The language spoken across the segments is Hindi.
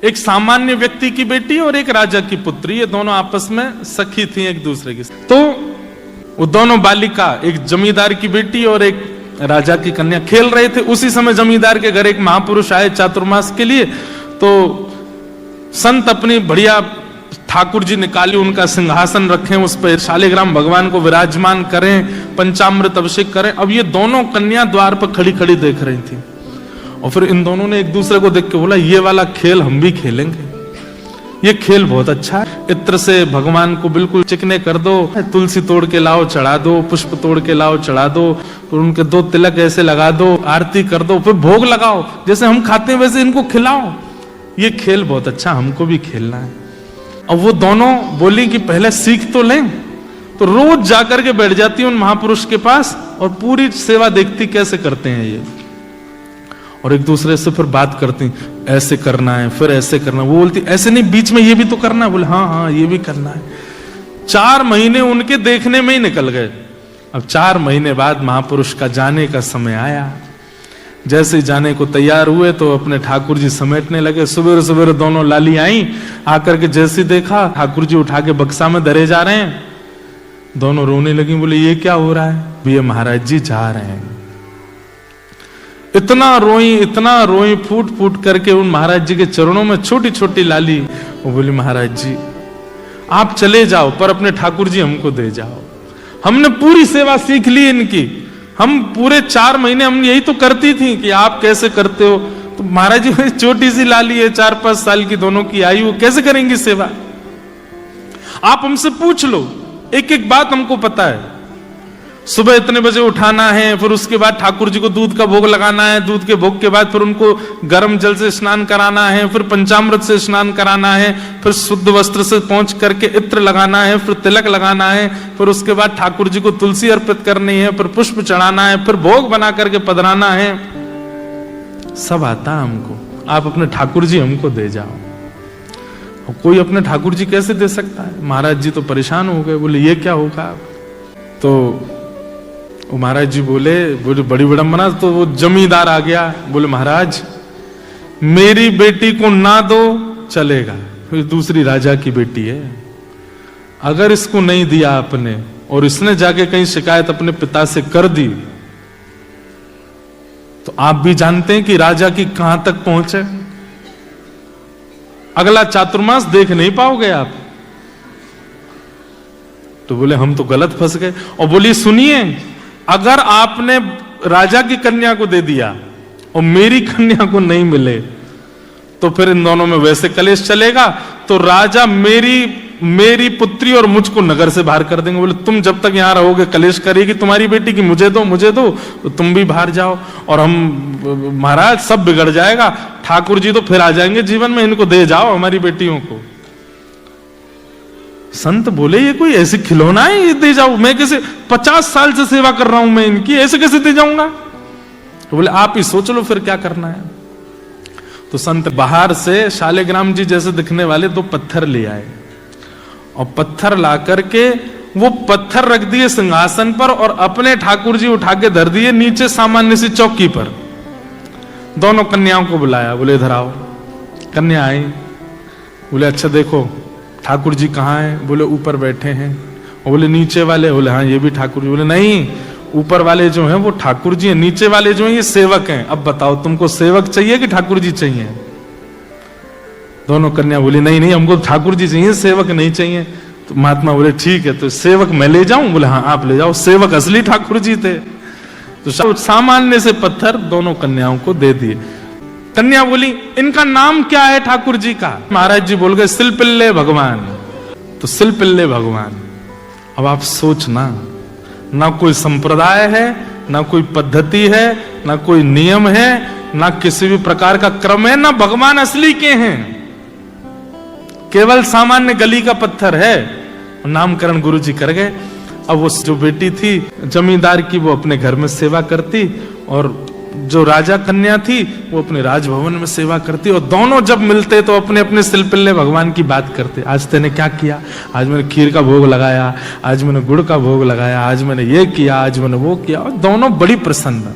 एक सामान्य व्यक्ति की बेटी और एक राजा की पुत्री, ये दोनों आपस में सखी थी एक दूसरे की। तो वो दोनों बालिका, एक जमींदार की बेटी और एक राजा की कन्या, खेल रहे थे। उसी समय जमींदार के घर एक महापुरुष आए चातुर्मास के लिए। तो संत अपनी बढ़िया ठाकुर जी निकाली, उनका सिंहासन रखें, उस पर शालिग्राम भगवान को विराजमान करें, पंचामृत अभिषेक करें। अब ये दोनों कन्या द्वार पर खड़ी खड़ी देख रही थी। और फिर इन दोनों ने एक दूसरे को देख के बोला, ये वाला खेल हम भी खेलेंगे, ये खेल बहुत अच्छा है। इत्र से भगवान को बिल्कुल चिकने कर दो, तुलसी तोड़ के लाओ चढ़ा दो, पुष्प तोड़ के लाओ चढ़ा दो, फिर उनके 2 तिलक ऐसे लगा दो, आरती कर दो, फिर भोग लगाओ, जैसे हम खाते हैं वैसे इनको खिलाओ। ये खेल बहुत अच्छा, हमको भी खेलना है। अब वो दोनों बोली कि पहले सीख तो लें। तो रोज जाकर के बैठ जाती उन महापुरुष के पास और पूरी सेवा देखती कैसे करते हैं ये, और एक दूसरे से फिर बात करती, ऐसे करना है, फिर ऐसे करना। वो बोलती ऐसे नहीं, बीच में ये भी तो करना है। बोले हाँ हाँ ये भी करना है। 4 महीने उनके देखने में ही निकल गए। अब 4 महीने बाद महापुरुष का जाने का समय आया। जैसे ही जाने को तैयार हुए तो अपने ठाकुर जी समेटने लगे। सवेरे सवेरे दोनों लाली आई, आकर के जैसे देखा ठाकुर जी उठा के बक्सा में धरे जा रहे हैं। दोनों रोने लगी, बोले ये क्या हो रहा है? ये महाराज जी जा रहे हैं। इतना रोई फूट फूट करके उन महाराज जी के चरणों में छोटी छोटी लाली। वो बोली महाराज जी आप चले जाओ, पर अपने ठाकुर जी हमको दे जाओ। हमने पूरी सेवा सीख ली इनकी, हम पूरे 4 महीने हम यही तो करती थी कि आप कैसे करते हो। तो महाराज जी छोटी सी लाली है, 4-5 साल की दोनों की आयु, कैसे करेंगी सेवा? आप हमसे पूछ लो, एक एक बात हमको पता है। सुबह इतने बजे उठाना है, फिर उसके बाद ठाकुर जी को दूध का भोग लगाना है, दूध के भोग के बाद फिर उनको गर्म जल से स्नान कराना है, फिर पंचामृत से स्नान कराना है, फिर शुद्ध वस्त्र से पहुंच करके इत्र लगाना है, फिर तिलक लगाना है, फिर उसके बाद ठाकुर जी को तुलसी अर्पित करनी है, फिर पुष्प चढ़ाना है, फिर भोग बना करके पधराना है। सब आता है हमको, आप अपने ठाकुर जी हमको दे जाओ। कोई अपने ठाकुर जी कैसे दे सकता है? महाराज जी तो परेशान हो गए, बोले ये क्या होगा? तो महाराज जी बोले बड़ी विडंबना। तो वो जमींदार आ गया, बोले महाराज मेरी बेटी को ना दो चलेगा, फिर दूसरी राजा की बेटी है, अगर इसको नहीं दिया आपने और इसने जाके कहीं शिकायत अपने पिता से कर दी तो आप भी जानते हैं कि राजा की कहां तक पहुंच है। अगला चातुर्मास देख नहीं पाओगे आप। तो बोले हम तो गलत फंस गए। और बोली सुनिए, अगर आपने राजा की कन्या को दे दिया और मेरी कन्या को नहीं मिले तो फिर इन दोनों में वैसे कलेश चलेगा। तो राजा मेरी पुत्री और मुझको नगर से बाहर कर देंगे। बोले तुम जब तक यहां रहोगे कलेश करेगी तुम्हारी बेटी की, मुझे दो तो तुम भी बाहर जाओ और हम महाराज सब बिगड़ जाएगा। ठाकुर जी तो फिर आ जाएंगे जीवन में, इनको दे जाओ हमारी बेटियों को। संत बोले ये कोई ऐसी खिलौना है ये दे जाओ? मैं कैसे 50 साल से सेवा कर रहा हूं मैं इनकी, ऐसे कैसे दे जाऊंगा? तो बोले आप ही सोच लो फिर क्या करना है। तो संत बाहर से शालिग्राम जी जैसे दिखने वाले 2 पत्थर ले आए और पत्थर ला करके वो पत्थर रख दिए सिंहासन पर और अपने ठाकुर जी उठा के धर दिए नीचे सामान्य सी चौकी पर। दोनों कन्याओं को बुलाया, बोले इधर आओ। कन्या आई, बोले अच्छा देखो ठाकुर जी कहाँ हैं? बोले ऊपर बैठे हैं। और बोले नीचे वाले? बोले हाँ ये भी ठाकुर जी। बोले नहीं, ऊपर वाले जो हैं वो ठाकुर जी हैं, नीचे वाले जो हैं ये सेवक हैं। अब बताओ तुमको सेवक चाहिए कि ठाकुर जी चाहिए? दोनों कन्या बोली नहीं हमको ठाकुर जी चाहिए, सेवक नहीं चाहिए। तो महात्मा बोले ठीक है, तो सेवक मैं ले जाऊं? बोले हाँ आप ले जाओ। सेवक असली ठाकुर जी थे। तो सामान्य से पत्थर दोनों कन्याओं को दे दिए। कन्या बोली इनका नाम क्या है ठाकुर जी का? महाराज जी बोल गए सिलपिल्ले भगवान। तो सिलपिल्ले भगवान। अब आप सोचना, ना कोई संप्रदाय है, ना कोई पद्धति है, ना कोई नियम है, ना किसी भी प्रकार का क्रम है, ना भगवान असली के हैं, केवल सामान्य गली का पत्थर है। नामकरण गुरु जी कर गए। अब वो जो बेटी थी जमींदार की वो अपने घर में सेवा करती और जो राजा कन्या थी वो अपने राजभवन में सेवा करती। और दोनों जब मिलते तो अपने अपने सिलपिल्ले भगवान की बात करते। आज तेने क्या किया? आज मैंने खीर का भोग लगाया, आज मैंने गुड़ का भोग लगाया, आज मैंने ये किया, आज मैंने वो किया। और दोनों बड़ी प्रसन्न।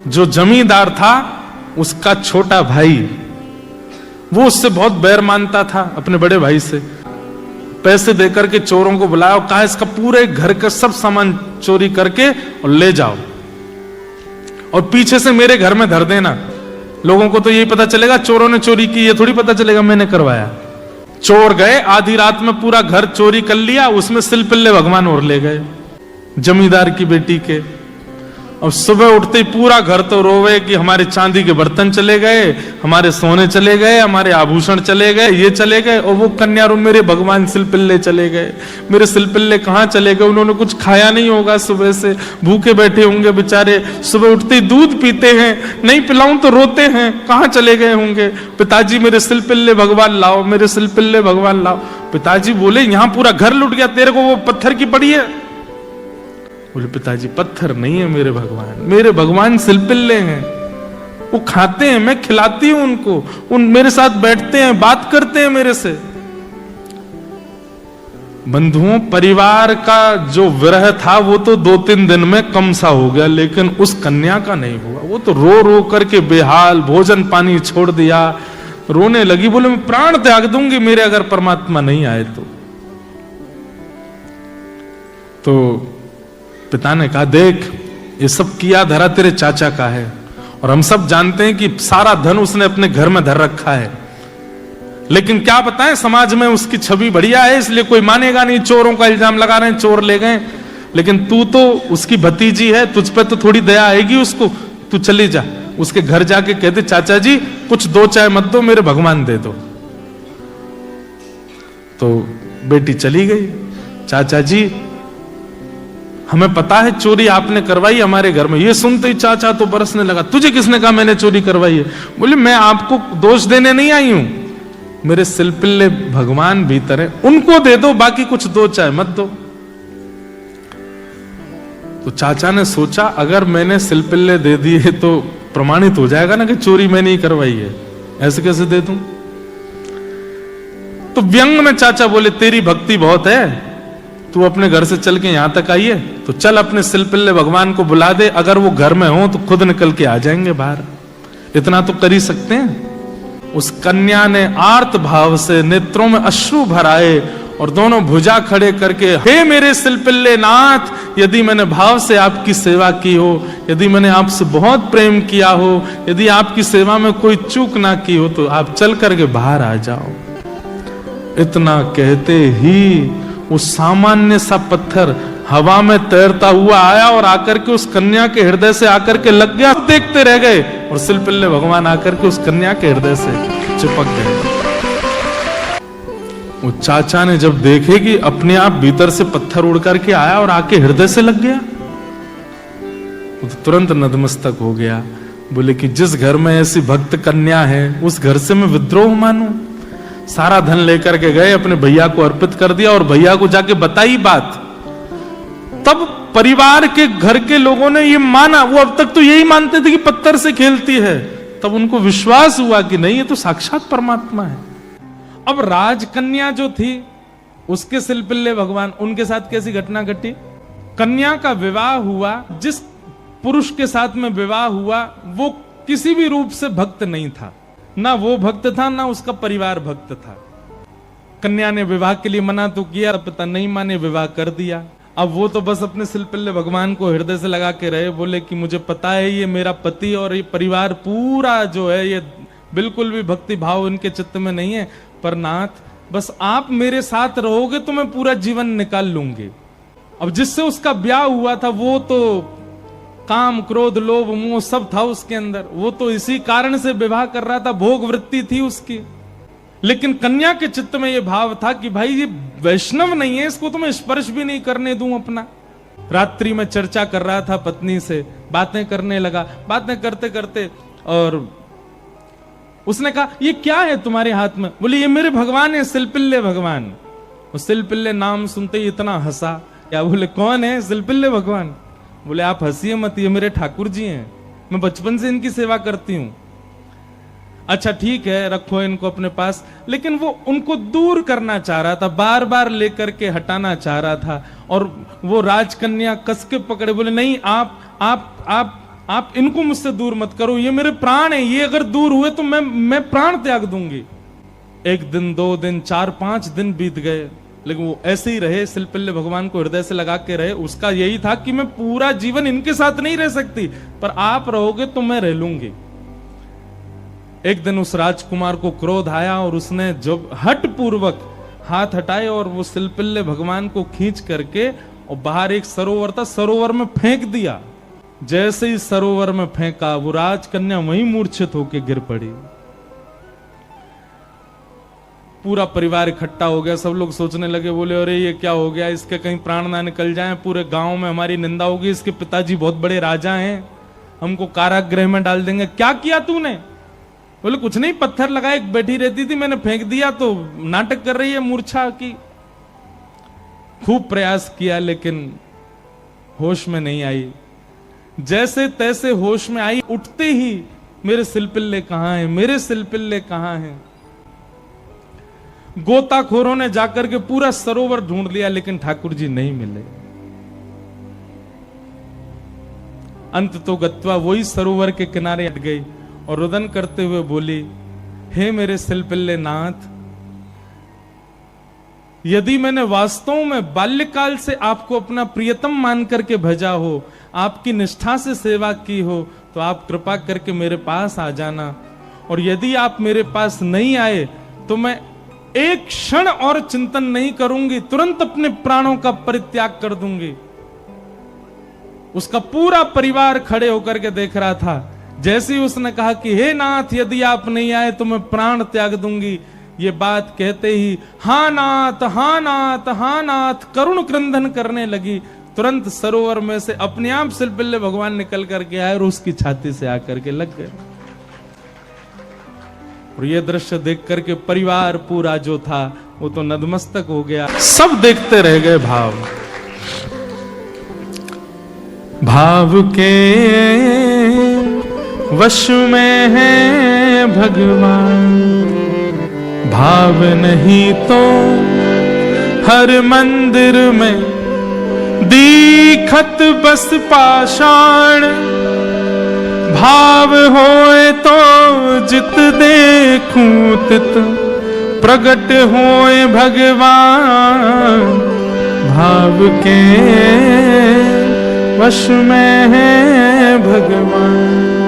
जो जमींदार था उसका छोटा भाई, वो उससे बहुत बैर मानता था अपने बड़े भाई से, पैसे देकर के चोरों को बुलाया और कहा इसका पूरे घर का सब सामान चोरी करके और ले जाओ और पीछे से मेरे घर में धर देना। लोगों को तो यही पता चलेगा चोरों ने चोरी की, ये थोड़ी पता चलेगा मैंने करवाया। चोर गए, आधी रात में पूरा घर चोरी कर लिया, उसमें सिलपिल्ले भगवान और ले गए जमींदार की बेटी के। और सुबह उठते ही पूरा घर तो रोवे कि हमारे चांदी के बर्तन चले गए, हमारे सोने चले गए, हमारे आभूषण चले गए, ये चले गए। और वो कन्या रो मेरे भगवान सिलपिल्ले चले गए, मेरे सिलपिल्ले कहाँ चले गए? उन्होंने कुछ खाया नहीं होगा, सुबह से भूखे बैठे होंगे बेचारे, सुबह उठते ही दूध पीते हैं, नहीं पिलाऊं तो रोते हैं, कहाँ चले गए होंगे? पिताजी मेरे सिलपिल्ले भगवान लाओ, मेरे सिलपिल्ले भगवान लाओ। पिताजी बोले यहां पूरा घर लुट गया, तेरे को वो पत्थर की पड़ी है? बोले पिताजी पत्थर नहीं है मेरे भगवान सिलपिल्ले हैं, वो खाते हैं, मैं खिलाती हूं उनको, उन मेरे साथ बैठते हैं, बात करते हैं मेरे से। बंधुओं, परिवार का जो विरह था वो तो 2-3 दिन में कम सा हो गया, लेकिन उस कन्या का नहीं हुआ। वो तो रो रो करके बेहाल, भोजन पानी छोड़ दिया, रोने लगी, बोले मैं प्राण त्याग दूंगी मेरे अगर परमात्मा नहीं आए तो पिता ने कहा देख ये सब किया धरा तेरे चाचा का है, और हम सब जानते हैं कि सारा धन उसने अपने घर में धर रखा है, लेकिन क्या बताएं समाज में उसकी छवि बढ़िया है इसलिए कोई मानेगा नहीं, चोरों का इल्जाम लगा रहे हैं, चोर ले गए। लेकिन तू तो उसकी भतीजी है, तुझ पे तो थोड़ी दया आएगी उसको, तू चली जा उसके घर जाके कहते चाचा जी कुछ 2 चाय मत दो, मेरे भगवान दे दो। तो बेटी चली गई, चाचा जी हमें पता है चोरी आपने करवाई हमारे घर में। ये सुनते ही चाचा तो बरसने लगा, तुझे किसने कहा मैंने चोरी करवाई है? बोले मैं आपको दोष देने नहीं आई हूं, मेरे सिलपिल्ले भगवान भीतर है, उनको दे दो, बाकी कुछ 2 चाय मत दो। तो चाचा ने सोचा अगर मैंने सिलपिल्ले दे दिए तो प्रमाणित हो जाएगा ना कि चोरी मैंने ही करवाई है, ऐसे कैसे दे दूं? तो व्यंग में चाचा बोले तेरी भक्ति बहुत है, तू अपने घर से चल के यहां तक आई है तो चल अपने सिलपिल्ले भगवान को बुला दे, अगर वो घर में हो तो खुद निकल के आ जाएंगे बाहर, इतना तो कर ही सकते हैं। उस कन्या ने आर्त भाव से नेत्रों में अश्रु भराए और दोनों भुजा खड़े करके हे मेरे सिलपिल्ले नाथ, यदि मैंने भाव से आपकी सेवा की हो, यदि मैंने आपसे बहुत प्रेम किया हो, यदि आपकी सेवा में कोई चूक ना की हो तो आप चल करके बाहर आ जाओ। इतना कहते ही वो सामान्य सा पत्थर हवा में तैरता हुआ आया और आकर के उस कन्या के हृदय से आकर के लग गया। देखते रह गए और सिलपिल्ले भगवान आकर के उस कन्या के हृदय से चिपक गए। वो चाचा ने जब देखे कि अपने आप भीतर से पत्थर उड़ करके आया और आके हृदय से लग गया, वो तो तुरंत नतमस्तक हो गया। बोले कि जिस घर में ऐसी भक्त कन्या है उस घर से मैं विद्रोह मानूं? सारा धन लेकर के गए, अपने भैया को अर्पित कर दिया और भैया को जाके बताई बात। तब परिवार के घर के लोगों ने ये माना, वो अब तक तो यही मानते थे कि पत्थर से खेलती है, तब उनको विश्वास हुआ कि नहीं ये तो साक्षात परमात्मा है। अब राजकन्या जो थी उसके सिलपिल्ले भगवान, उनके साथ कैसी घटना घटी? कन्या का विवाह हुआ, जिस पुरुष के साथ में विवाह हुआ वो किसी भी रूप से भक्त नहीं था, ना वो भक्त था ना उसका परिवार भक्त था। कन्या ने विवाह के लिए मना तो किया, पिता नहीं माने, विवाह कर दिया। अब वो तो बस अपने सिलपिल्ले भगवान को हृदय से लगा के रहे, बोले कि मुझे पता है ये मेरा पति और ये परिवार पूरा जो है ये बिल्कुल भी भक्ति भाव इनके चित्त में नहीं है, पर नाथ बस आप मेरे साथ रहोगे तो मैं पूरा जीवन निकाल लूंगी। अब जिससे उसका ब्याह हुआ था वो तो काम क्रोध लोभ मोह सब था उसके अंदर, वो तो इसी कारण से विवाह कर रहा था, भोग वृत्ति थी उसकी। लेकिन कन्या के चित्त में ये भाव था कि भाई ये वैष्णव नहीं है, इसको तो मैं स्पर्श भी नहीं करने दूं अपना। रात्रि में चर्चा कर रहा था पत्नी से, बातें करने लगा, बातें करते करते और उसने कहा ये क्या है तुम्हारे हाथ में? बोले ये मेरे भगवान है, सिलपिल्ले भगवान। उस सिलपिल्ले नाम सुनते ही इतना हंसा। क्या? बोले कौन है? सिलपिल्ले भगवान। बोले आप हंसिए मत, ये मेरे ठाकुर जी हैं, मैं बचपन से इनकी सेवा करती हूं। अच्छा ठीक है, रखो इनको अपने पास। लेकिन वो उनको दूर करना चाह रहा था, बार बार लेकर के हटाना चाह रहा था, और वो राजकन्या कस के पकड़े, बोले नहीं आप आप इनको मुझसे दूर मत करो, ये मेरे प्राण है, ये अगर दूर हुए तो मैं प्राण त्याग दूंगी। 1 दिन 2 दिन 4-5 दिन बीत गए, लेकिन वो ऐसे ही रहे, सिलपिल्ले भगवान को हृदय से लगा के रहे। उसका यही था कि मैं पूरा जीवन इनके साथ नहीं रह सकती, पर आप रहोगे तो मैं रह लूंगी। एक दिन उस राजकुमार को क्रोध आया और उसने जब हट पूर्वक हाथ हटाए और वो सिलपिल्ले भगवान को खींच करके और बाहर एक सरोवर था, सरोवर में फेंक दिया। जैसे ही सरोवर में फेंका, वो राजकन्या वहीं मूर्छित होकर गिर पड़ी। पूरा परिवार इकट्ठा हो गया, सब लोग सोचने लगे, बोले अरे ये क्या हो गया, इसके कहीं प्राण ना निकल जाएं, पूरे गांव में हमारी निंदा होगी, इसके पिताजी बहुत बड़े राजा हैं, हमको कारागृह में डाल देंगे। क्या किया तूने? बोले कुछ नहीं, पत्थर लगाए, बैठी रहती थी, मैंने फेंक दिया तो नाटक कर रही है मूर्छा की। खूब प्रयास किया लेकिन होश में नहीं आई। जैसे तैसे होश में आई, उठते ही मेरे सिलपिल्ले कहां हैं, मेरे सिलपिल्ले कहां हैं। गोताखोरों ने जाकर के पूरा सरोवर ढूंढ लिया लेकिन ठाकुर जी नहीं मिले। अंत तो गत्वा वही सरोवर के किनारे हट गई और रुदन करते हुए बोली, हे मेरे सिलपिल्ले नाथ, यदि मैंने वास्तव में बाल्यकाल से आपको अपना प्रियतम मान करके भेजा हो, आपकी निष्ठा से सेवा की हो, तो आप कृपा करके मेरे पास आ जाना। और यदि आप मेरे पास नहीं आए तो मैं एक क्षण और चिंतन नहीं करूंगी, तुरंत अपने प्राणों का परित्याग कर दूंगी। उसका पूरा परिवार खड़े होकर के देख रहा था। जैसे ही उसने कहा कि हे नाथ, यदि आप नहीं आए तो मैं प्राण त्याग दूंगी, ये बात कहते ही हा नाथ हा नाथ हा नाथ करुण क्रंदन करने लगी। तुरंत सरोवर में से अपने आप सिलपिल्ले भगवान निकल करके आए और उसकी छाती से आकर के लग गए। और ये दृश्य देख करके परिवार पूरा जो था वो तो नतमस्तक हो गया। सब देखते रह गए। भाव के वश में है भगवान, भाव नहीं तो हर मंदिर में दीखत बस पाषाण। भाव होए तो जित देखूं तित प्रगट होए भगवान। भाव के वश में है भगवान।